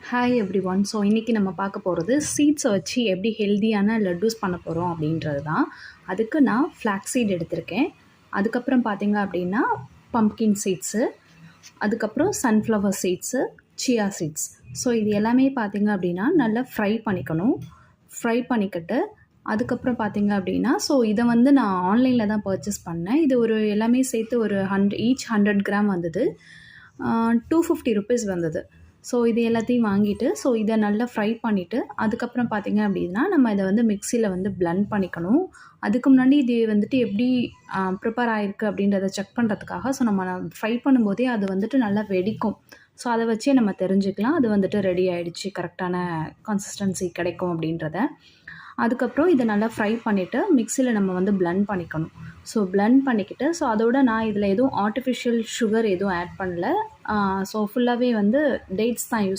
Hi every one. So இன்றைக்கி நம்ம பார்க்க போகிறது சீட்ஸை வச்சு எப்படி ஹெல்தியான லட்டூஸ் பண்ண போகிறோம் அப்படின்றது தான். அதுக்கு நான் ஃப்ளாக்ஸ் சீட் எடுத்திருக்கேன். அதுக்கப்புறம் பார்த்திங்க அப்படின்னா பம்ப்கின் சீட்ஸு, அதுக்கப்புறம் sunflower seeds, chia seeds. So இது எல்லாமே பார்த்திங்க அப்படின்னா நல்லா ஃப்ரை பண்ணிக்கணும். ஃப்ரை பண்ணிக்கிட்டு அதுக்கப்புறம் பார்த்திங்க அப்படின்னா இதை வந்து நான் ஆன்லைனில் தான் பர்ச்சேஸ் பண்ணேன். இது ஒரு எல்லாமே சேர்த்து ஒரு ஈச் 100 கிராம் வந்தது. 250 ருபீஸ் வந்தது. ஸோ இது எல்லாத்தையும் வாங்கிட்டு இதை நல்லா ஃப்ரை பண்ணிவிட்டு அதுக்கப்புறம் பார்த்திங்க அப்படின்னா நம்ம இதை வந்து மிக்சியில் வந்து பிளெண்ட் பண்ணிக்கணும். அதுக்கு முன்னாடி இது வந்துட்டு எப்படி ப்ரிப்பேர் ஆகிருக்கு அப்படின்றத செக் பண்ணுறதுக்காக நம்ம ஃப்ரை பண்ணும்போதே அது வந்துட்டு நல்லா வெடிக்கும். ஸோ அதை வச்சே நம்ம தெரிஞ்சுக்கலாம் அது வந்துட்டு ரெடி ஆகிடுச்சு, கரெக்டான கன்சிஸ்டன்சி கிடைக்கும் அப்படின்றத. அதுக்கப்புறம் இதை நல்லா ஃப்ரை பண்ணிவிட்டு மிக்சியில் நம்ம வந்து பிளெண்ட் பண்ணிக்கணும். ஸோ பிளெண்ட் பண்ணிக்கிட்டு அதோட நான் இதில் எதுவும் ஆர்டிஃபிஷியல் சுகர் எதுவும் ஆட் பண்ணல. ஃபுல்லாகவே வந்து டேட்ஸ் தான் யூஸ்